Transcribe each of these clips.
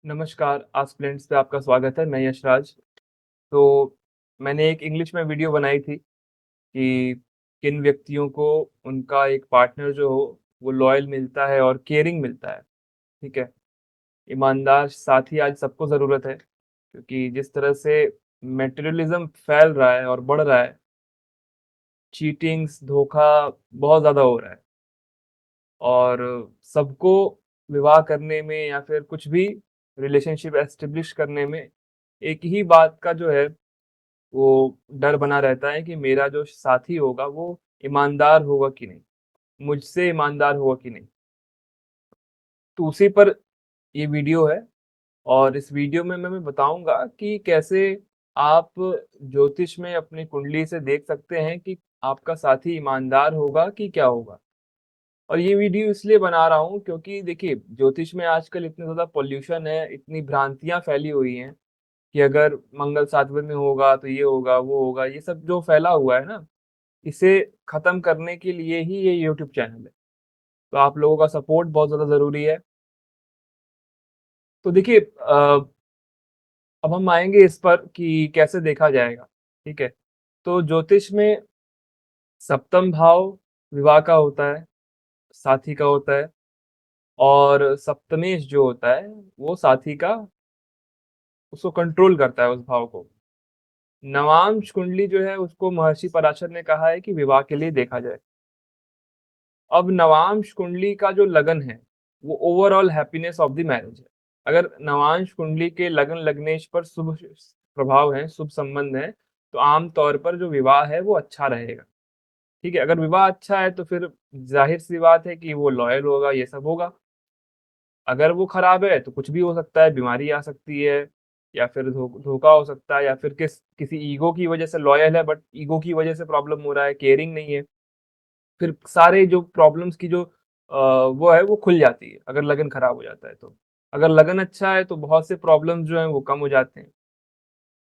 नमस्कार, आज प्लेन्स पे आपका स्वागत है, मैं यशराज। तो मैंने एक इंग्लिश में वीडियो बनाई थी कि किन व्यक्तियों को उनका एक पार्टनर जो हो, वो लॉयल मिलता है और केयरिंग मिलता है, ठीक है? ईमानदार साथी आज सबको ज़रूरत है, क्योंकि जिस तरह से मटेरियलिज़्म फैल रहा है और बढ़ रहा है, चीटिंग्स, धोखा बहुत ज़्यादा हो रहा है और सबको विवाह करने में या फिर कुछ भी रिलेशनशिप एस्टेब्लिश करने में एक ही बात का जो है वो डर बना रहता है कि मेरा जो साथी होगा वो ईमानदार होगा कि नहीं, मुझसे ईमानदार होगा कि नहीं। तो उसी पर ये वीडियो है और इस वीडियो में मैं बताऊँगा कि कैसे आप ज्योतिष में अपनी कुंडली से देख सकते हैं कि आपका साथी ईमानदार होगा कि क्या होगा। और ये वीडियो इसलिए बना रहा हूँ क्योंकि देखिए ज्योतिष में आजकल इतना ज़्यादा पॉल्यूशन है, इतनी भ्रांतियाँ फैली हुई हैं कि अगर मंगल 7 में होगा तो ये होगा, वो होगा, ये सब जो फैला हुआ है ना, इसे खत्म करने के लिए ही ये यूट्यूब चैनल है। तो आप लोगों का सपोर्ट बहुत ज़्यादा ज़रूरी है। तो देखिए अब हम आएँगे इस पर कि कैसे देखा जाएगा, ठीक है? तो ज्योतिष में सप्तम भाव विवाह का होता है, साथी का होता है और सप्तमेश जो होता है, वो साथी का उसको कंट्रोल करता है उस भाव को। नवांश कुंडली जो है उसको महर्षि पराशर ने कहा है कि विवाह के लिए देखा जाए। अब नवांश कुंडली का जो लगन है, वो overall happiness of the marriage है। अगर नवांश कुंडली के लगन लग्नेश पर शुभ प्रभाव है, शुभ संबंध है, तो आम तौर पर जो विवाह है वो अच्छा रहेगा। ठीक है? अगर विवाह अच्छा है तो फिर ज़ाहिर-सी बात है कि वो लॉयल होगा, ये सब होगा। अगर वो खराब है तो कुछ भी हो सकता है, बीमारी आ सकती है या फिर धोखा हो सकता है या फिर किसी ईगो की वजह से लॉयल है बट ईगो की वजह से प्रॉब्लम हो रहा है, केयरिंग नहीं है। फिर सारे जो प्रॉब्लम्स की जो वो है वो खुल जाती है, अगर लगन खराब हो जाता है तो। अगर लगन अच्छा है तो बहुत से प्रॉब्लम्स जो हैं वो कम हो जाते हैं,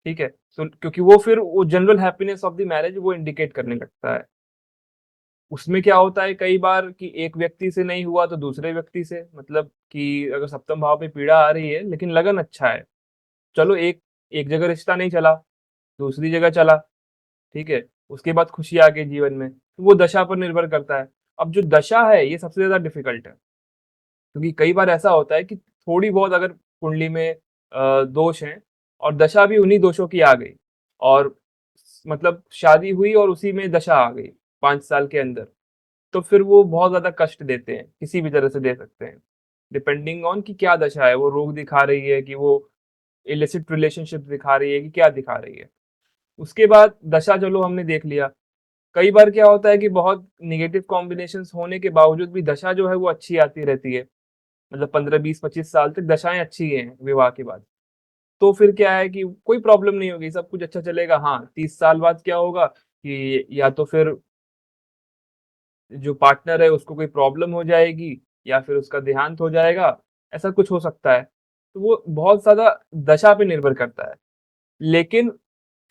ठीक है? तो क्योंकि वो फिर वो general happiness of the marriage वो इंडिकेट करने लगता है। उसमें क्या होता है कई बार कि एक व्यक्ति से नहीं हुआ तो दूसरे व्यक्ति से, मतलब कि अगर सप्तम भाव में पीड़ा आ रही है लेकिन लगन अच्छा है, चलो एक एक जगह रिश्ता नहीं चला, दूसरी जगह चला, ठीक है? उसके बाद खुशी आ गई जीवन में, तो वो दशा पर निर्भर करता है। अब जो दशा है ये सबसे ज़्यादा डिफ़िकल्ट है, क्योंकि कई बार ऐसा होता है कि थोड़ी बहुत अगर कुंडली में दोष हैं और दशा भी उन्हीं दोषों की आ गई और मतलब शादी हुई और उसी में दशा आ गई 5 साल के अंदर, तो फिर वो बहुत ज़्यादा कष्ट देते हैं, किसी भी तरह से दे सकते हैं। डिपेंडिंग ऑन कि क्या दशा है, वो रोग दिखा रही है कि वो इलिसिट रिलेशनशिप दिखा रही है कि क्या दिखा रही है। उसके बाद दशा चलो हमने देख लिया। कई बार क्या होता है कि बहुत नेगेटिव कॉम्बिनेशंस होने के बावजूद भी दशा जो है वो अच्छी आती रहती है। मतलब 15, 20, 25 साल तक दशाएँ अच्छी हैं विवाह के बाद। तो फिर क्या है कि कोई प्रॉब्लम नहीं होगी, सब कुछ अच्छा चलेगा। हाँ, 30 साल बाद क्या होगा कि या तो फिर जो पार्टनर है उसको कोई प्रॉब्लम हो जाएगी या फिर उसका देहांत हो जाएगा, ऐसा कुछ हो सकता है। तो वो बहुत ज़्यादा दशा पे निर्भर करता है। लेकिन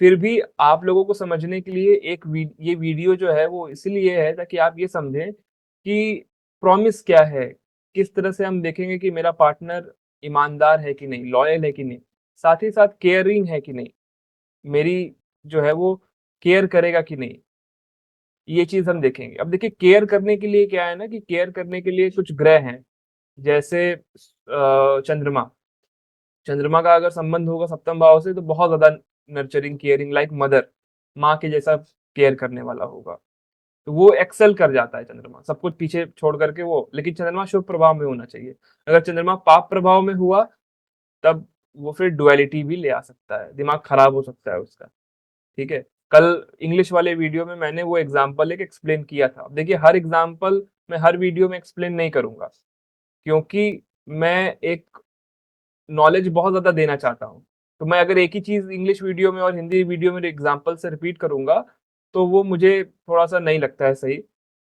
फिर भी आप लोगों को समझने के लिए ये वीडियो जो है वो इसलिए है ताकि आप ये समझें कि प्रॉमिस क्या है? किस तरह से हम देखेंगे कि मेरा पार्टनर ईमानदार है कि नहीं, लॉयल है कि नहीं, साथ ही साथ केयरिंग है कि नहीं, मेरी जो है वो केयर करेगा कि नहीं, ये चीज़ हम देखेंगे। अब देखिए केयर करने के लिए क्या है ना कि केयर करने के लिए कुछ ग्रह हैं, जैसे चंद्रमा। चंद्रमा का अगर संबंध होगा सप्तम भाव से तो बहुत ज़्यादा नर्चरिंग, केयरिंग लाइक मदर, माँ के जैसा केयर करने वाला होगा। तो वो एक्सेल कर जाता है चंद्रमा, सब कुछ पीछे छोड़ करके वो, लेकिन चंद्रमा शुभ प्रभाव में होना चाहिए। अगर चंद्रमा पाप प्रभाव में हुआ, तब वो फिर डुअलिटी भी ले आ सकता है, दिमाग खराब हो सकता है उसका, ठीक है? कल इंग्लिश वाले वीडियो में मैंने वो एग्ज़ाम्पल एक एक्सप्लेन किया था। अब देखिए हर एग्ज़ाम्पल मैं हर वीडियो में एक्सप्लेन नहीं करूँगा, क्योंकि मैं एक नॉलेज बहुत ज़्यादा देना चाहता हूँ। तो मैं अगर एक ही चीज़ इंग्लिश वीडियो में और हिंदी वीडियो में एग्ज़ाम्पल से रिपीट करूँगा, तो वो मुझे थोड़ा-सा नहीं लगता है सही।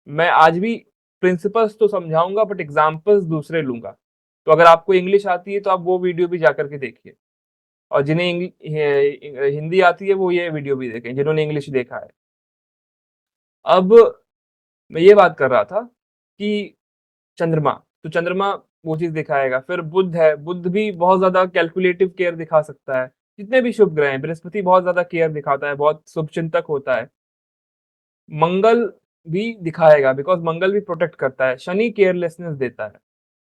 मैं आज भी प्रिंसिपल्स तो समझाऊँगा बट एग्ज़ाम्पल्स दूसरे लूँगा। तो अगर आपको इंग्लिश आती है तो आप वो वीडियो भी जाकर के देखिए और जिन्हें हिंदी आती है वो ये वीडियो भी देखें, जिन्होंने इंग्लिश देखा है। अब मैं ये बात कर रहा था कि चंद्रमा, तो चंद्रमा वो चीज़ दिखाएगा। फिर बुध है, बुध भी बहुत ज़्यादा कैलकुलेटिव केयर दिखा सकता है। जितने भी शुभ ग्रह हैं, बृहस्पति बहुत ज़्यादा केयर दिखाता है, बहुत शुभचिंतक होता है। मंगल भी दिखाएगा बिकॉज़ मंगल भी प्रोटेक्ट करता है। शनि केयरलेसनेस देता है।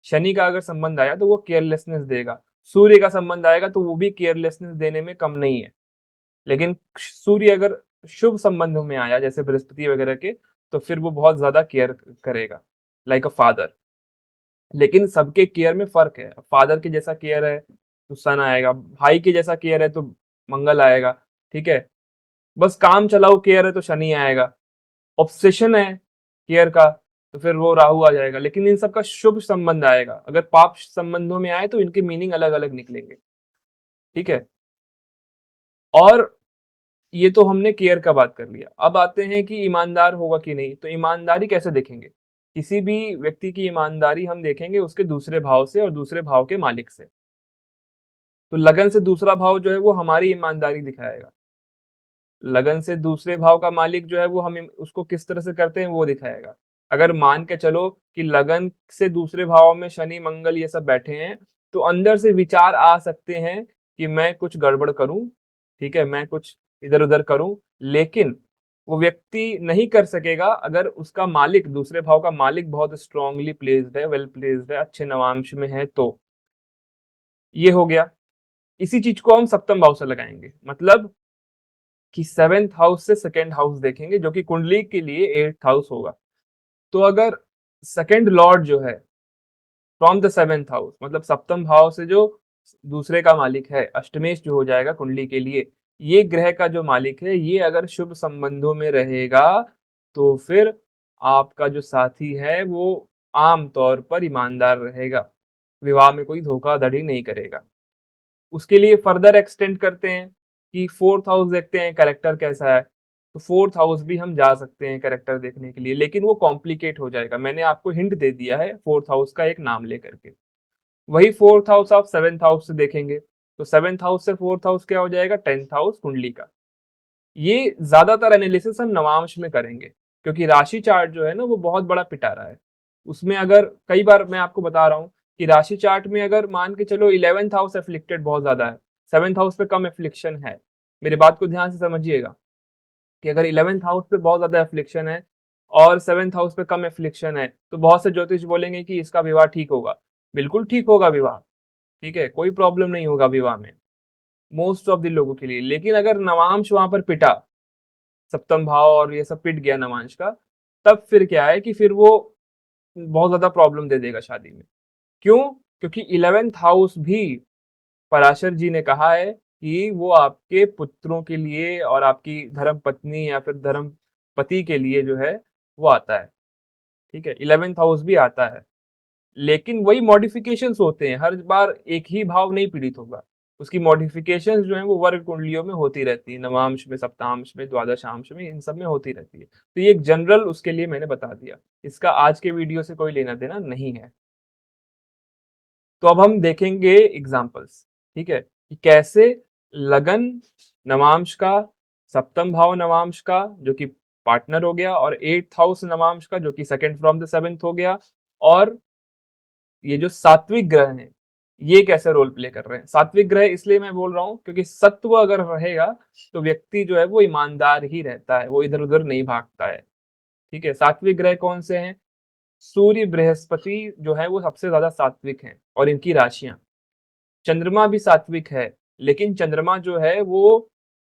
शनि का अगर संबंध आया तो वो केयरलेसनेस देगा। सूर्य का संबंध आएगा तो वो भी केयरलेसनेस देने में कम नहीं है। लेकिन सूर्य अगर शुभ संबंधों में आया जैसे बृहस्पति वगैरह के, तो फिर वो बहुत ज़्यादा केयर करेगा, लाइक अ फादर। लेकिन सबके केयर में फ़र्क है। फादर के जैसा केयर है तो सन आएगा, भाई के जैसा केयर है तो मंगल आएगा, ठीक है? बस काम चलाऊ केयर है तो शनि आएगा। ऑब्सेशन है केयर का तो फिर वो राहु आ जाएगा। लेकिन इन सब का शुभ संबंध आएगा। अगर पाप संबंधों में आए तो इनके मीनिंग अलग-अलग निकलेंगे, ठीक है? और ये तो हमने केयर का बात कर लिया। अब आते हैं कि ईमानदार होगा कि नहीं, तो ईमानदारी कैसे देखेंगे? किसी भी व्यक्ति की ईमानदारी हम देखेंगे उसके दूसरे भाव से और दूसरे भाव के मालिक से। तो लगन से दूसरा भाव जो है वो हमारी ईमानदारी दिखाएगा। लगन से दूसरे भाव का मालिक जो है वो हम उसको किस तरह से करते हैं वो दिखाएगा। अगर मान के चलो कि लगन से दूसरे भाव में शनि, मंगल ये सब बैठे हैं, तो अंदर से विचार आ सकते हैं कि मैं कुछ गड़बड़ करूँ, ठीक है? मैं कुछ इधर-उधर करूँ, लेकिन वो व्यक्ति नहीं कर सकेगा अगर उसका मालिक, दूसरे भाव का मालिक बहुत स्ट्रांगली प्लेस्ड है, वेल प्लेस्ड है, अच्छे नवांश में है तो। ये हो गया। इसी चीज़ को हम सप्तम भाव से लगाएँगे। मतलब कि 7th हाउस से 2nd हाउस देखेंगे जो कि कुंडली के लिए 8th हाउस होगा। तो अगर 2nd लॉर्ड जो है फ्रॉम द 7th हाउस मतलब सप्तम भाव से जो दूसरे का मालिक है, अष्टमेश जो हो जाएगा कुंडली के लिए, ये ग्रह का जो मालिक है, ये अगर शुभ संबंधों में रहेगा, तो फिर आपका जो साथी है वो आम तौर पर ईमानदार रहेगा। विवाह में कोई धोखाधड़ी नहीं करेगा। उसके लिए फर्दर एक्सटेंड करते हैं कि 4th हाउस देखते हैं कैरेक्टर कैसा है। तो 4th हाउस भी हम जा सकते हैं कैरेक्टर देखने के लिए, लेकिन वो कॉम्प्लिकेट हो जाएगा। मैंने आपको हिंट दे दिया है 4th हाउस का एक नाम लेकर के। वही 4th हाउस आप 7th हाउस से देखेंगे, तो 7th हाउस से 4th हाउस क्या हो जाएगा 10th हाउस कुंडली का। ये ज़्यादातर एनालिसिस हम नवांश में करेंगे, क्योंकि राशि चार्ट जो है ना वो बहुत बड़ा पिटारा है। उसमें अगर कई बार मैं आपको बता रहा हूँ कि राशि चार्ट में अगर मान के चलो 11th हाउस एफ्लिक्टेड बहुत ज़्यादा है, 7th हाउस पे कम एफ्लिक्शन है। मेरी बात को ध्यान से समझिएगा कि अगर 11th हाउस पे बहुत ज़्यादा एफ्लिक्शन है और 7th हाउस पे कम एफ्लिक्शन है, तो बहुत से ज्योतिष बोलेंगे कि इसका विवाह ठीक होगा। बिल्कुल ठीक होगा विवाह, ठीक है? कोई प्रॉब्लम नहीं होगा विवाह में, मोस्ट ऑफ द लोगों के लिए। लेकिन अगर नवांश वहाँ पर पिटा, सप्तम भाव और ये सब पिट गया नवांश का, तब फिर क्या है कि फिर वो बहुत ज़्यादा प्रॉब्लम दे देगा शादी में। क्यों? क्योंकि 11th हाउस भी पराशर जी ने कहा है कि वो आपके पुत्रों के लिए और आपकी धर्म पत्नी या फिर धर्म पति के लिए जो है वो आता है, ठीक है? 11th हाउस भी आता है। लेकिन वही मॉडिफिकेशंस होते हैं, हर बार एक ही भाव नहीं पीड़ित होगा। उसकी मॉडिफिकेशंस जो हैं वो वर्ग कुंडलियों में होती रहती है, नवांश में, सप्तांश में, द्वादशांश में, इन सब में होती रहती है। तो ये एक जनरल उसके लिए मैंने बता दिया। इसका आज के वीडियो से कोई लेना-देना नहीं है। तो अब हम देखेंगे एग्जांपल्स, ठीक है? कि कैसे लगन नवांश का, सप्तम भाव नवांश का जो कि पार्टनर हो गया और 8th हाउस नवांश का जो कि सेकंड फ्रॉम द 7th हो गया और ये जो सात्विक ग्रह हैं, ये कैसे रोल प्ले कर रहे हैं। सात्विक ग्रह इसलिए मैं बोल रहा हूँ क्योंकि सत्व अगर रहेगा तो व्यक्ति जो है वो ईमानदार ही रहता है, वो इधर-उधर नहीं भागता है, ठीक है? सात्विक ग्रह कौन से हैं? सूर्य, बृहस्पति जो है वो सबसे ज़्यादा सात्विक हैं और इनकी राशियाँ। चंद्रमा भी सात्विक है, लेकिन चंद्रमा जो है वो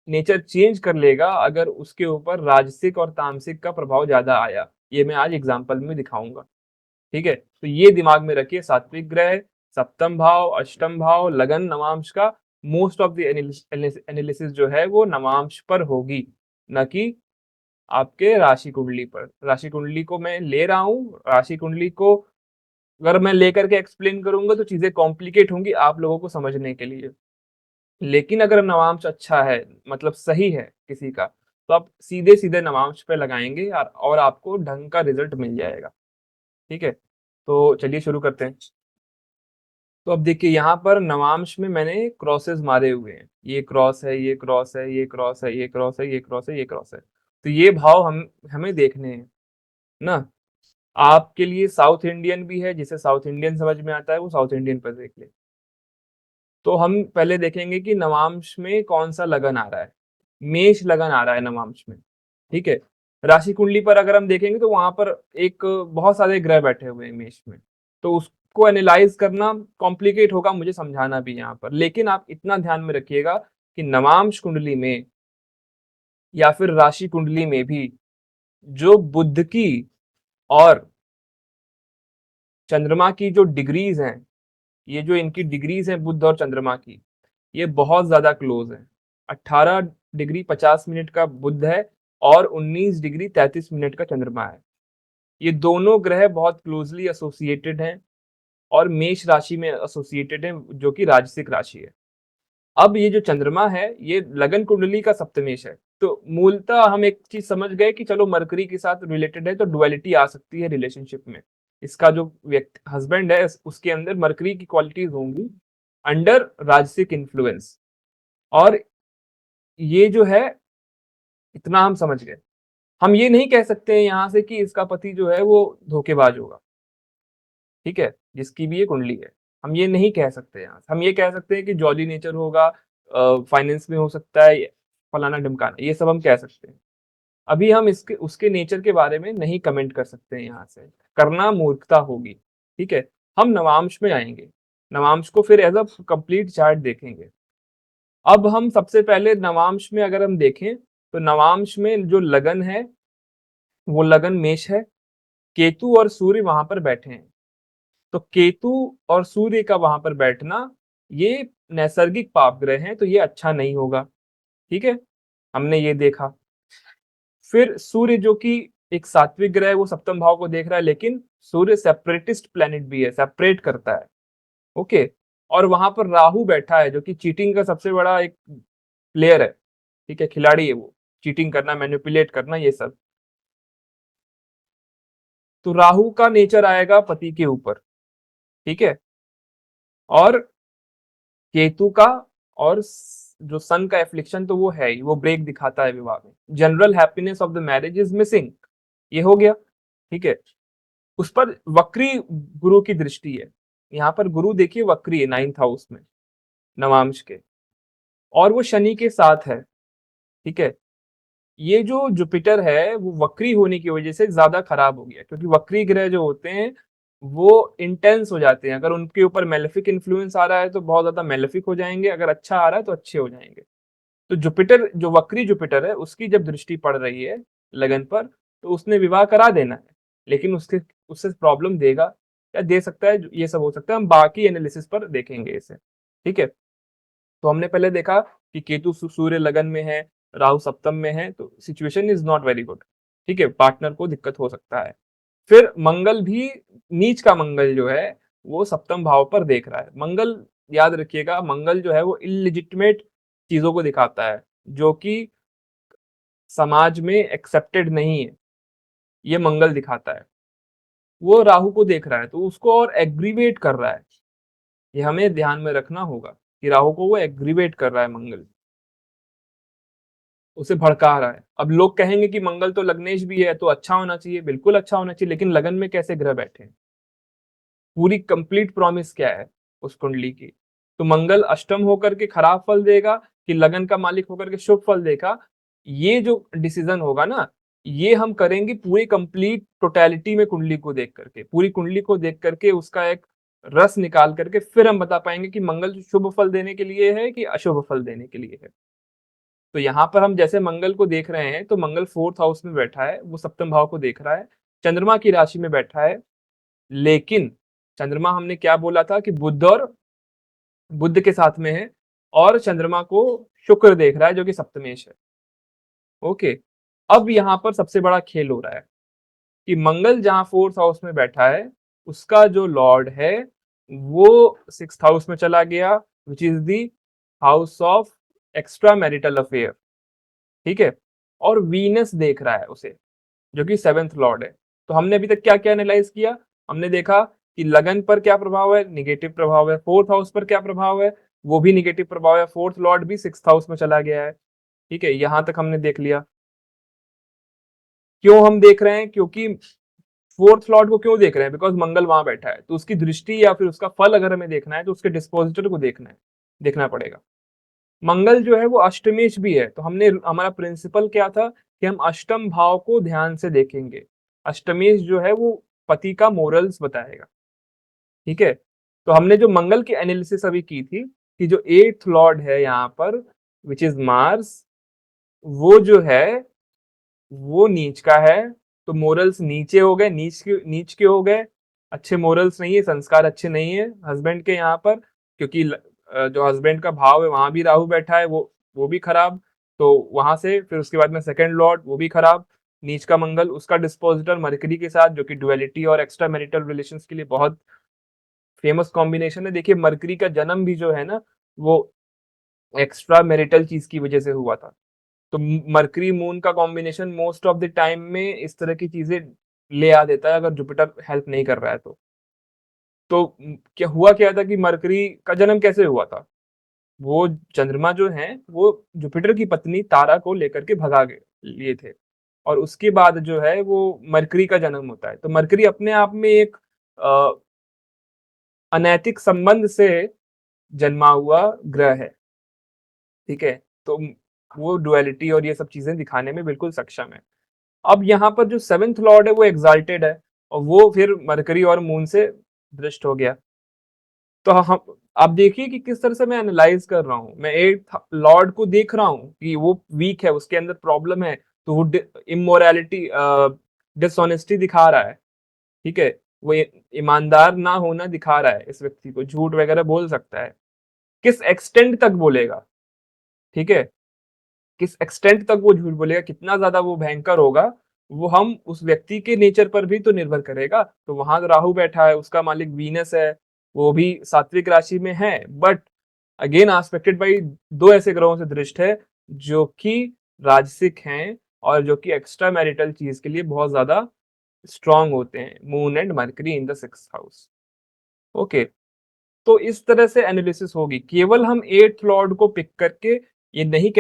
नेचर चेंज कर लेगा अगर उसके ऊपर राजसिक और तामसिक का प्रभाव ज़्यादा आया। ये मैं आज एग्जांपल में दिखाऊँगा। ठीक है? तो ये दिमाग में रखिए सात्विक ग्रह, सप्तम भाव, अष्टम भाव, लगन नवांश का मोस्ट ऑफ द एनालिसिस जो है वो नवांश पर होगी, ना कि आपके राशि कुंडली पर। राशि कुंडली को मैं ले रहा हूँ, राशि कुंडली को अगर मैं लेकर के एक्सप्लेन करूँगा तो चीज़ें कॉम्प्लिकेट होंगी आप लोगों को समझने के लिए। लेकिन अगर नवांश अच्छा है, मतलब सही है किसी का, तो आप सीधे-सीधे नवांश पे लगाएँगे और आपको ढंग का रिज़ल्ट मिल जाएगा। ठीक है? तो चलिए शुरू करते हैं। तो अब देखिए यहाँ पर नवांश में मैंने क्रॉसेस मारे हुए हैं। ये क्रॉस है, ये क्रॉस है, ये क्रॉस है, ये क्रॉस है, ये क्रॉस है, ये क्रॉस है। तो ये भाव हम हमें देखने हैं, ना? आपके लिए साउथ इंडियन भी है, जिसे साउथ इंडियन समझ में आता है वो साउथ इंडियन पर देख ले। तो हम पहले देखेंगे कि नवांश में कौन सा लगन आ रहा है। मेष लगन आ रहा है नवांश में, ठीक है। राशि कुंडली पर अगर हम देखेंगे तो वहां पर एक बहुत सारे ग्रह बैठे हुए हैं मेष में, तो उसको एनालाइज करना कॉम्प्लिकेट होगा, मुझे समझाना भी यहाँ पर। लेकिन आप इतना ध्यान में रखिएगा कि नवांश कुंडली में या फिर राशि कुंडली में भी जो बुध की और चंद्रमा की जो डिग्रीज हैं, ये जो इनकी डिग्रीज हैं बुध और चंद्रमा की, ये बहुत ज्यादा क्लोज है। 18 डिग्री 50 मिनट का बुध है और 19 डिग्री 33 मिनट का चंद्रमा है। ये दोनों ग्रह बहुत क्लोजली एसोसिएटेड हैं और मेष राशि में एसोसिएटेड हैं, जो कि राजसिक राशि है। अब ये जो चंद्रमा है ये लगन कुंडली का सप्तमेश है, तो मूलतः हम एक चीज समझ गए कि चलो मरकरी के साथ रिलेटेड है तो डुअलिटी आ सकती है रिलेशनशिप में। इसका जो व्यक्ति हस्बैंड है उसके अंदर मरकरी की क्वालिटीज होंगी अंडर राजसिक इन्फ्लुएंस। और ये जो है इतना हम समझ गए। हम ये नहीं कह सकते हैं यहाँ से कि इसका पति जो है वो धोखेबाज होगा, ठीक है, जिसकी भी ये कुंडली है। हम ये नहीं कह सकते यहाँ से। हम ये कह सकते हैं कि जॉली नेचर होगा, फाइनेंस में हो सकता है, फलाना ढिमकाना, ये सब हम कह सकते हैं। अभी हम इसके उसके नेचर के बारे में नहीं कमेंट कर सकते हैं यहाँ से, करना मूर्खता होगी, ठीक है। हम नवांश में आएंगे, नवांश को फिर एज अ कंप्लीट चार्ट देखेंगे। अब हम सबसे पहले नवांश में अगर हम देखें तो नवांश में जो लगन है वो लगन मेष है, केतु और सूर्य वहां पर बैठे हैं। तो केतु और सूर्य का वहां पर बैठना ये नैसर्गिक पाप ग्रह हैं, तो ये अच्छा नहीं होगा, ठीक है। हमने ये देखा। फिर सूर्य जो कि एक सात्विक ग्रह है वो सप्तम भाव को देख रहा है, लेकिन सूर्य सेपरेटिस्ट प्लेनेट भी है, सेपरेट करता है, ओके। और वहां पर राहु बैठा है जो कि चीटिंग का सबसे बड़ा एक प्लेयर है, ठीक है, खिलाड़ी है वो। चीटिंग करना, मैनिपुलेट करना, ये सब। तो राहु का नेचर आएगा पति के ऊपर, ठीक है। और केतु का और जो सन का एफ्लिक्शन तो वो है ही, वो ब्रेक दिखाता है विवाह में। General happiness of the marriage is missing, ये हो गया, ठीक है। उस पर वक्री गुरु की दृष्टि है। यहाँ पर गुरु देखिए वक्री है 9th हाउस में नवांश के, और वो शनि के साथ है, ठीक है। ये जो जुपिटर है वो वक्री होने की वजह से ज्यादा खराब हो गया, क्योंकि वक्री ग्रह जो होते हैं वो इंटेंस हो जाते हैं। अगर उनके ऊपर मेलेफिक इन्फ्लुएंस आ रहा है तो बहुत ज्यादा मेलेफिक हो जाएंगे, अगर अच्छा आ रहा है तो अच्छे हो जाएंगे। तो जुपिटर जो वक्री जुपिटर है उसकी जब दृष्टि पड़ रही है लगन पर, तो उसने विवाह करा देना है, लेकिन उसके उससे प्रॉब्लम देगा या दे सकता है, ये सब हो सकता है। हम बाकी एनालिसिस पर देखेंगे इसे, ठीक है। तो हमने पहले देखा कि केतु सूर्य लगन में है, राहु सप्तम में है, तो situation is not very good, ठीक है, पार्टनर को दिक्कत हो सकता है। फिर मंगल भी, नीच का मंगल जो है वो सप्तम भाव पर देख रहा है। मंगल, याद रखिएगा, मंगल जो है वो इलिजिटिमेट चीजों को दिखाता है जो कि समाज में एक्सेप्टेड नहीं है, ये मंगल दिखाता है। वो राहु को देख रहा है तो उसको और एग्रीवेट कर रहा है। ये हमें ध्यान में रखना होगा कि राहु को वो एग्रीवेट कर रहा है मंगल, उसे भड़का रहा है। अब लोग कहेंगे कि मंगल तो लग्नेश भी है तो अच्छा होना चाहिए, बिल्कुल अच्छा होना चाहिए, लेकिन लगन में कैसे ग्रह बैठे हैं, पूरी कंप्लीट प्रॉमिस क्या है उस कुंडली की। तो मंगल अष्टम होकर के खराब फल देगा कि लगन का मालिक होकर के शुभ फल देगा, ये जो डिसीजन होगा ना, ये हम करेंगे पूरी कंप्लीट टोटलिटी में, कुंडली को देख करके, पूरी कुंडली को देख करके उसका एक रस निकाल करके फिर हम बता पाएंगे कि मंगल शुभ फल देने के लिए है कि अशुभ फल देने के लिए है। तो यहाँ पर हम जैसे मंगल को देख रहे हैं तो मंगल 4th हाउस में बैठा है, वो सप्तम भाव को देख रहा है, चंद्रमा की राशि में बैठा है। लेकिन चंद्रमा हमने क्या बोला था कि बुध और बुध के साथ में है, और चंद्रमा को शुक्र देख रहा है जो कि सप्तमेश है, ओके। अब यहाँ पर सबसे बड़ा खेल हो रहा है कि मंगल जहां 4th हाउस में बैठा है उसका जो लॉर्ड है वो 6th हाउस में चला गया, which is the house of extra marital affair, ठीक है। और वीनस देख रहा है उसे जो कि 7th लॉर्ड है। तो हमने अभी तक क्या क्या एनालाइज किया, हमने देखा कि लगन पर क्या प्रभाव है, निगेटिव प्रभाव है। 4th हाउस पर क्या प्रभाव है, वो भी निगेटिव प्रभाव है। 4th लॉर्ड भी 6th हाउस में चला गया है, ठीक है। यहां तक हमने देख लिया। क्यों हम देख रहे हैं, क्योंकि फोर्थ लॉर्ड को क्यों देख रहे हैं? बिकॉज मंगल वहां बैठा है, तो उसकी दृष्टि या फिर उसका फल अगर हमें देखना है तो उसके डिस्पोजिटर को देखना पड़ेगा। मंगल जो है वो अष्टमेश भी है, तो हमने हमारा प्रिंसिपल क्या था कि हम अष्टम भाव को ध्यान से देखेंगे। अष्टमेश जो है वो पति का मोरल्स बताएगा, ठीक है। तो हमने जो मंगल की एनालिसिस अभी की थी कि जो एट्थ लॉर्ड है यहाँ पर विच इज मार्स, वो जो है वो नीच का है, तो मोरल्स नीचे हो गए, नीच के हो गए, अच्छे मोरल्स नहीं है, संस्कार अच्छे नहीं है हस्बैंड के यहाँ पर, क्योंकि जो हस्बैंड का भाव है वहां भी राहु बैठा है, वो भी खराब। तो वहां से फिर उसके बाद में सेकंड लॉर्ड वो भी खराब, नीच का मंगल, उसका डिस्पोजिटर मरकरी के साथ, जो कि डुअलिटी और एक्स्ट्रा मैरिटल रिलेशंस के लिए बहुत फेमस कॉम्बिनेशन है। देखिए मरकरी का जन्म भी जो है ना वो एक्स्ट्रा मैरिटल चीज की वजह से हुआ था। तो मरकरी मून का combination most of the time में इस तरह की चीजें ले आ देता है, अगर जुपिटर हेल्प नहीं कर रहा है तो क्या था कि मरकरी का जन्म कैसे हुआ था? वो चंद्रमा जो है वो जुपिटर की पत्नी तारा को लेकर के भगा गए लिए थे, और उसके बाद जो है वो मरकरी का जन्म होता है। तो मरकरी अपने आप में एक अनैतिक संबंध से जन्मा हुआ ग्रह है, ठीक है। तो वो डुअलिटी और ये सब चीजें दिखाने में बिल्कुल सक्षम है। अब यहाँ पर जो सेवेंथ लॉर्ड है वो एग्जाल्टेड है, और वो फिर मरकरी और मून से दृष्ट हो गया। तो हम आप देखिए कि किस तरह से मैं एनालाइज कर रहा हूँ, मैं एट्थ लॉर्ड को देख रहा हूँ कि वो वीक है, उसके अंदर प्रॉब्लम है, तो वो इमोरलिटी डिसऑनेस्टी दिखा रहा है, ठीक है। वो ईमानदार ना होना दिखा रहा है, इस व्यक्ति को झूठ वगैरह बोल सकता है, किस एक्सटेंट तक बोलेगा, ठीक है। किस एक्सटेंट तक वो झूठ बोलेगा, कितना ज्यादा वो भयंकर होगा, वो हम उस व्यक्ति के नेचर पर भी तो निर्भर करेगा। तो वहां राहु बैठा है, उसका मालिक वीनस है, वो भी सात्विक राशि में है, बट अगेन आस्पेक्टेड बाई दो ऐसे ग्रहों से दृष्ट है जो कि राजसिक हैं और जो कि एक्स्ट्रा मैरिटल चीज के लिए बहुत ज्यादा स्ट्रांग होते हैं, moon and mercury in the sixth house. Okay, तो इस तरह से एनालिसिस होगी। केवल हम एट्थ लॉर्ड को पिक करके ये नहीं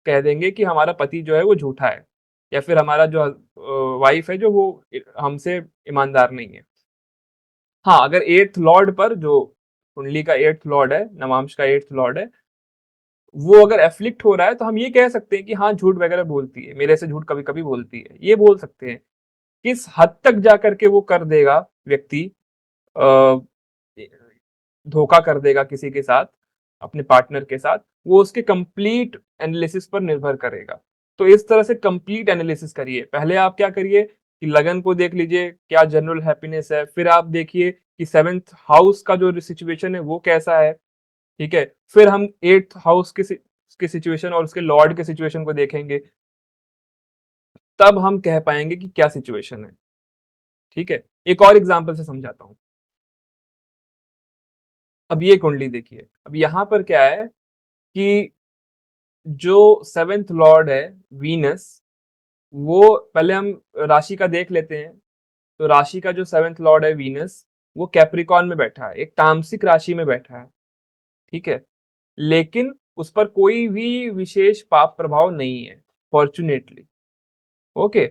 कह देंगे कि हमारा पति जो है वो झूठा है, या फिर हमारा जो वाइफ है जो वो हमसे ईमानदार नहीं है। हाँ, अगर एट्थ लॉर्ड पर जो कुंडली का एट्थ लॉर्ड है, नवांश का एट्थ लॉर्ड है, वो अगर एफ्लिक्ट हो रहा है तो हम ये कह सकते हैं कि हाँ झूठ वगैरह बोलती है, मेरे से झूठ कभी कभी बोलती है, ये बोल सकते हैं। किस हद तक जाकर के वो कर देगा व्यक्ति, धोखा कर देगा किसी के साथ, अपने पार्टनर के साथ, वो उसके कंप्लीट एनालिसिस पर निर्भर करेगा। तो इस तरह से कंप्लीट एनालिसिस करिए। पहले आप क्या करिए कि लगन को देख लीजिए, क्या जनरल हैप्पीनेस है, फिर आप देखिए कि सेवेंथ हाउस का जो सिचुएशन है वो कैसा है, ठीक है। फिर हम एट्थ हाउस के सिचुएशन और उसके लॉर्ड के सिचुएशन को देखेंगे, तब हम कह पाएंगे कि क्या सिचुएशन है, ठीक है। एक और एग्जांपल से समझाता हूं। अब ये कुंडली देखिए, अब यहां पर क्या है कि जो सेवेंथ लॉर्ड है वीनस, वो पहले हम राशि का देख लेते हैं। तो राशि का जो सेवेंथ लॉर्ड है वीनस, वो कैप्रिकॉन में बैठा है, एक तामसिक राशि में बैठा है, ठीक है। लेकिन उस पर कोई भी विशेष पाप प्रभाव नहीं है, फॉर्चुनेटली। ओके,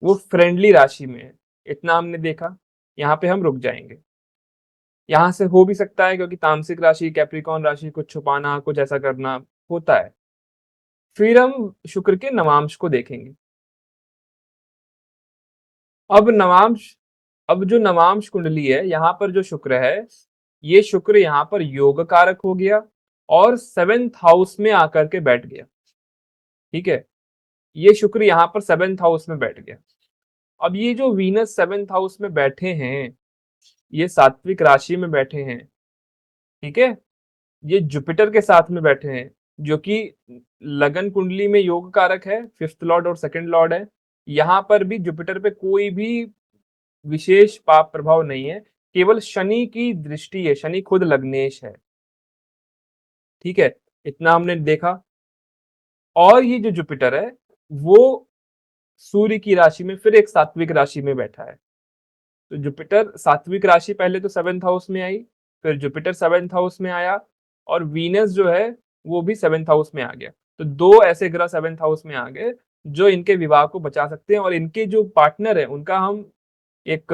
वो फ्रेंडली राशि में है, इतना हमने देखा। यहाँ पे हम रुक जाएंगे। यहाँ से हो भी सकता है क्योंकि तामसिक राशि कैप्रिकॉन राशि, कुछ छुपाना, कुछ ऐसा करना होता है। फिर हम शुक्र के नवांश को देखेंगे। अब नवांश, अब जो नवांश कुंडली है यहाँ पर जो शुक्र है, ये शुक्र यहाँ पर योग कारक हो गया और सेवेंथ हाउस में आकर के बैठ गया, ठीक है। ये शुक्र यहाँ पर सेवेंथ हाउस में बैठ गया। अब ये जो वीनस सेवेंथ हाउस में बैठे हैं, ये सात्विक राशि में बैठे हैं, ठीक है। ये जुपिटर के साथ में बैठे हैं, जो कि लगन कुंडली में योग कारक है, फिफ्थ लॉर्ड और सेकंड लॉर्ड है। यहाँ पर भी जुपिटर पे कोई भी विशेष पाप प्रभाव नहीं है, केवल शनि की दृष्टि है, शनि खुद लग्नेश है, ठीक है। इतना हमने देखा। और ये जो जुपिटर है वो सूर्य की राशि में फिर एक सात्विक राशि में बैठा है। तो जुपिटर सात्विक राशि पहले तो सेवेंथ हाउस में आई, फिर जुपिटर सेवेंथ हाउस में आया, और वीनस जो है वो भी सेवेंथ हाउस में आ गया। तो दो ऐसे ग्रह सेवेंथ हाउस में आ गए जो इनके विवाह को बचा सकते हैं, और इनके जो पार्टनर है उनका हम एक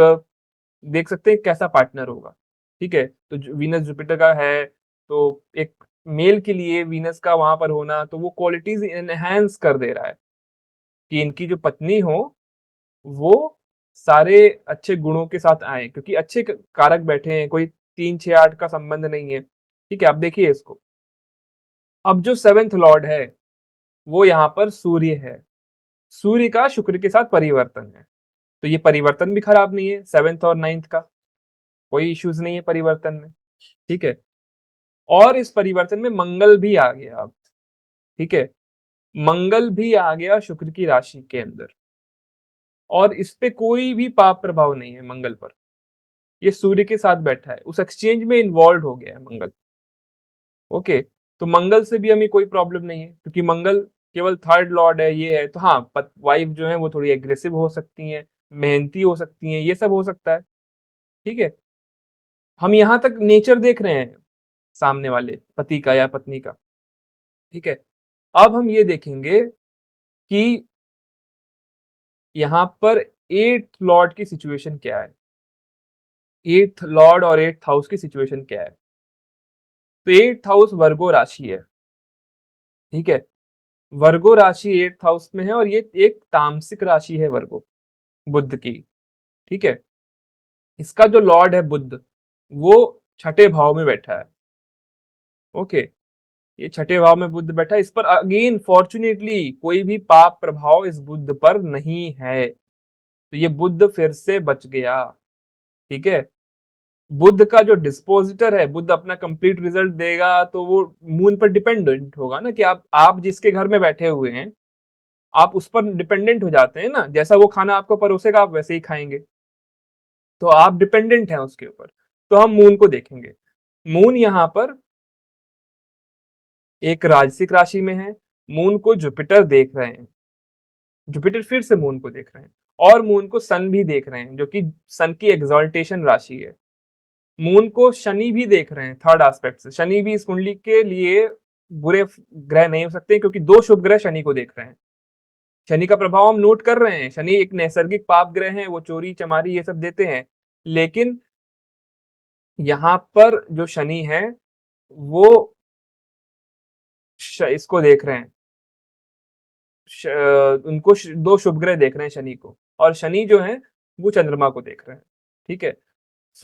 देख सकते हैं कैसा पार्टनर होगा, ठीक है? तो वीनस जुपिटर का है, तो एक मेल के लिए वीनस का वहां पर होना, तो वो क्वालिटीज एनहेंस कर दे रहा है कि इनकी जो पत्नी हो वो सारे अच्छे गुणों के साथ आए, क्योंकि अच्छे कारक बैठे हैं, कोई 3 6 8 का संबंध नहीं है, ठीक है? आप देखिए इसको। अब जो सेवेंथ लॉर्ड है वो यहाँ पर सूर्य है, सूर्य का शुक्र के साथ परिवर्तन है, तो ये परिवर्तन भी खराब नहीं है, सेवेंथ और नाइन्थ का कोई इश्यूज नहीं है परिवर्तन में, ठीक है? और इस परिवर्तन में मंगल भी आ गया अब, ठीक है? मंगल भी आ गया शुक्र की राशि के अंदर, और इस पे कोई भी पाप प्रभाव नहीं है मंगल पर, ये सूर्य के साथ बैठा है, उस एक्सचेंज में इन्वॉल्व हो गया है मंगल। ओके, तो मंगल से भी हमें कोई प्रॉब्लम नहीं है, क्योंकि मंगल केवल थर्ड लॉर्ड है, ये है, तो हाँ वाइफ जो है वो थोड़ी एग्रेसिव हो सकती हैं, मेहनती हो सकती हैं, ये सब हो सकता है, ठीक है? हम यहाँ तक नेचर देख रहे हैं सामने वाले पति का या पत्नी का, ठीक है? अब हम ये देखेंगे कि यहाँ पर एट्थ लॉर्ड की सिचुएशन क्या है, एट्थ लॉर्ड और एट्थ हाउस की सिचुएशन क्या है। तो एट्थ हाउस वर्गो राशि है, ठीक है? वर्गो राशि एट्थ हाउस में है, और ये एक तामसिक राशि है वर्गो, बुध की, ठीक है? इसका जो लॉर्ड है बुध, वो छठे भाव में बैठा है। ओके, ये छठे भाव में बुध बैठा है, इस पर अगेन फॉर्चुनेटली कोई भी पाप प्रभाव इस बुध पर नहीं है, तो ये बुध फिर से बच गया, ठीक है? बुध का जो डिस्पोजिटर है, बुध अपना कंप्लीट रिजल्ट देगा तो वो मून पर डिपेंडेंट होगा ना, कि आप जिसके घर में बैठे हुए हैं आप उस पर डिपेंडेंट हो जाते हैं ना, जैसा वो खाना आपको परोसेगा आप वैसे ही खाएंगे, तो आप डिपेंडेंट हैं उसके ऊपर। तो हम मून को देखेंगे, मून यहाँ पर एक राजसिक राशि में है, मून को जुपिटर देख रहे हैं, जुपिटर फिर से मून को देख रहे हैं, और मून को सन भी देख रहे हैं, जो कि सन की एग्जॉल्टेशन राशि है। मून को शनि भी देख रहे हैं थर्ड एस्पेक्ट से, शनि भी इस कुंडली के लिए बुरे ग्रह नहीं हो सकते, क्योंकि दो शुभ ग्रह शनि को देख रहे हैं। शनि का प्रभाव हम नोट कर रहे हैं, शनि एक नैसर्गिक पाप ग्रह है, वो चोरी चमारी ये सब देते हैं, लेकिन यहाँ पर जो शनि है वो इसको देख रहे हैं, उनको दो शुभ ग्रह देख रहे हैं शनि को, और शनि जो है वो चंद्रमा को देख रहे हैं, ठीक है?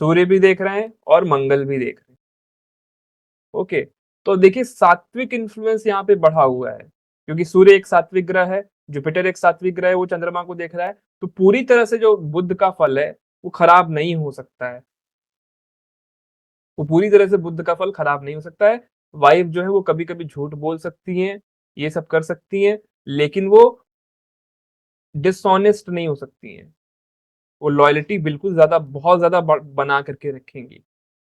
सूर्य भी देख रहे हैं और मंगल भी देख रहे हैं। ओके, तो देखिए सात्विक इन्फ्लुएंस यहाँ पे बढ़ा हुआ है, क्योंकि सूर्य एक सात्विक ग्रह है, जुपिटर एक सात्विक ग्रह है, वो चंद्रमा को देख रहा है, तो पूरी तरह से जो बुध का फल है वो खराब नहीं हो सकता है, वो पूरी तरह से बुध का फल खराब नहीं हो सकता है। वाइफ जो है वो कभी कभी झूठ बोल सकती हैं, ये सब कर सकती हैं, लेकिन वो डिसऑनेस्ट नहीं हो सकती हैं, वो लॉयल्टी बिल्कुल ज्यादा बहुत ज्यादा बना करके रखेंगी,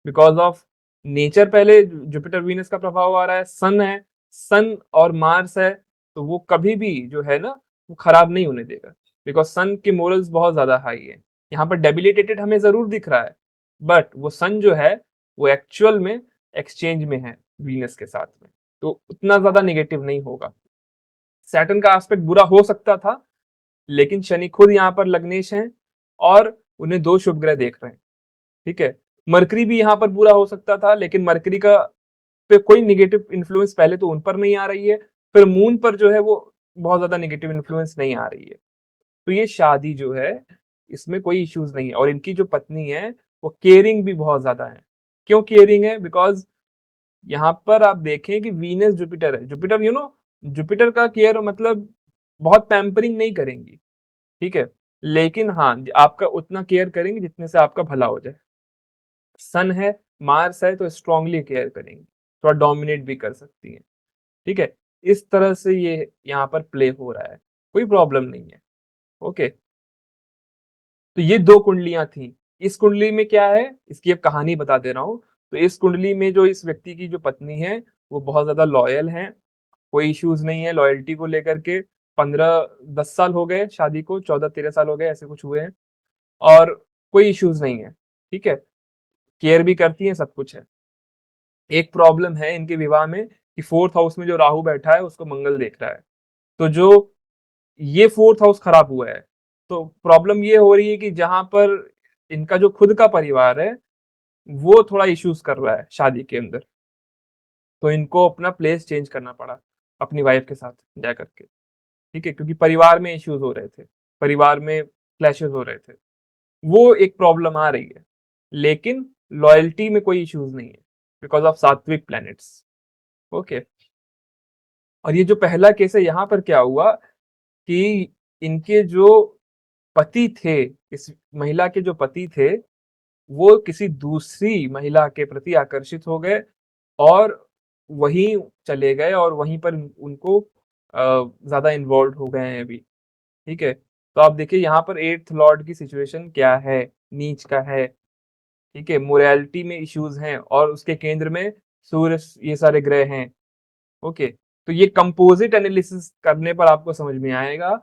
बिकॉज ऑफ नेचर। पहले जुपिटर वीनस का प्रभाव आ रहा है, सन है, सन और मार्स है, तो वो कभी भी जो है ना वो खराब नहीं होने देगा, बिकॉज सन के मोरल्स बहुत ज्यादा हाई है। यहाँ पर डेबिलिटेटेड हमें जरूर दिख रहा है, बट वो सन जो है वो एक्चुअल में एक्सचेंज में है वीनस के साथ में, तो उतना ज्यादा निगेटिव नहीं होगा। सैटर्न का एस्पेक्ट बुरा हो सकता था, लेकिन शनि खुद यहाँ पर लग्नेश हैं और उन्हें दो शुभ ग्रह देख रहे हैं, ठीक है? मरकरी भी यहाँ पर बुरा हो सकता था, लेकिन मरकरी का पे कोई निगेटिव इन्फ्लुएंस पहले तो उन पर नहीं आ रही है, फिर मून पर जो है वो बहुत ज्यादा निगेटिव इन्फ्लुएंस नहीं आ रही है, तो ये शादी जो है इसमें कोई इश्यूज नहीं है। और इनकी जो पत्नी है वो केयरिंग भी बहुत ज्यादा है। क्यों केयरिंग है? बिकॉज यहाँ पर आप देखें कि वीनस जुपिटर है, जुपिटर जुपिटर का केयर मतलब बहुत पैम्परिंग नहीं करेंगी, ठीक है, लेकिन हाँ आपका उतना केयर करेंगे जितने से आपका भला हो जाए। सन है, मार्स है, तो स्ट्रांगली केयर करेंगी, थोड़ा डोमिनेट भी कर सकती है, ठीक है? इस तरह से ये यहाँ पर प्ले हो रहा है, कोई प्रॉब्लम नहीं है। ओके, तो ये दो कुंडलियां थी। इस कुंडली में क्या है, इसकी अब कहानी बता दे रहा हूं। तो इस कुंडली में जो इस व्यक्ति की जो पत्नी है वो बहुत ज्यादा लॉयल है, कोई इश्यूज नहीं है लॉयल्टी को लेकर के। 15 10 साल हो गए शादी को, 14 13 साल हो गए ऐसे कुछ हुए हैं, और कोई इश्यूज नहीं है, ठीक है? केयर भी करती है, सब कुछ है। एक प्रॉब्लम है इनके विवाह में कि फोर्थ हाउस में जो राहु बैठा है उसको मंगल देख रहा है, तो जो ये फोर्थ हाउस खराब हुआ है, तो प्रॉब्लम ये हो रही है कि जहाँ पर इनका जो खुद का परिवार है, वो थोड़ा इश्यूज़ कर रहा है शादी के अंदर। तो इनको अपना प्लेस चेंज करना पड़ा, अपनी वाइफ़ के साथ जा कर के, ठीक है? क्योंकि परिवार में इश्यूज़ हो रहे थे, परिवार में क्लैशेज़ हो रहे थे। वो एक प्रॉब्लम आ रही है, लेकिन लॉयल्टी में कोई इश्यूज़ नहीं है, बिकॉज़ ऑफ सात्विक प्लैनेट्स, ओके? और ये जो पहला केस है, यहाँ पर क्या हुआ कि इनके जो पति थे, इस महिला के जो पति थे, वो किसी दूसरी महिला के प्रति आकर्षित हो गए और वहीं चले गए और वहीं पर उनको ज़्यादा इन्वॉल्व्ड हो गए हैं अभी, ठीक है? तो आप देखिए यहाँ पर 8th लॉर्ड की सिचुएशन क्या है, नीच का है, ठीक है? मोरालिटी में इश्यूज़ हैं और उसके केंद्र में सूर्य ये सारे ग्रह हैं, ओके? तो ये कंपोज़िट एनालिसिस करने पर आपको समझ में आएगा।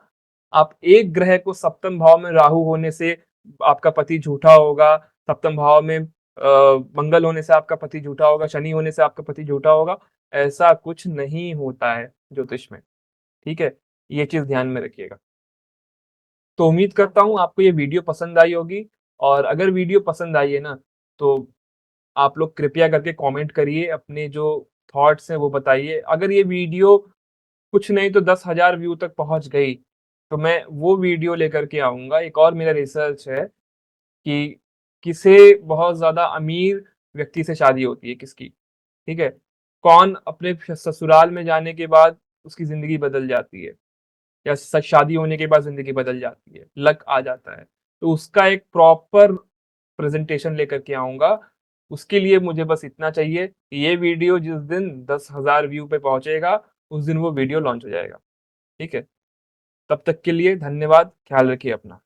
आप एक ग्रह को सप्तम भाव में राहु होने से आपका पति झूठा होगा, सप्तम भाव में मंगल होने से आपका पति झूठा होगा, शनि होने से आपका पति झूठा होगा, ऐसा कुछ नहीं होता है ज्योतिष में, ठीक है? ये चीज़ ध्यान में रखिएगा। तो उम्मीद करता हूँ आपको ये वीडियो पसंद आई होगी और अगर वीडियो पसंद आई है ना, तो आप लोग कृपया करके कमेंट करिए, अपने जो थॉट्स हैं वो बताइए। अगर ये वीडियो कुछ नहीं तो 10,000 व्यू तक पहुँच गई, तो मैं वो वीडियो लेकर के आऊँगा। एक और मेरा रिसर्च है कि किसे बहुत ज़्यादा अमीर व्यक्ति से शादी होती है किसकी, ठीक है? कौन अपने ससुराल में जाने के बाद उसकी ज़िंदगी बदल जाती है या शादी होने के बाद ज़िंदगी बदल जाती है, लक आ जाता है। तो उसका एक प्रॉपर प्रेज़ेंटेशन लेकर के आऊँगा। उसके लिए मुझे बस इतना चाहिए, ये वीडियो जिस दिन 10,000 व्यू पे पहुँचेगा, उस दिन वो वीडियो लॉन्च हो जाएगा, ठीक है? तब तक के लिए धन्यवाद, ख्याल रखिए अपना।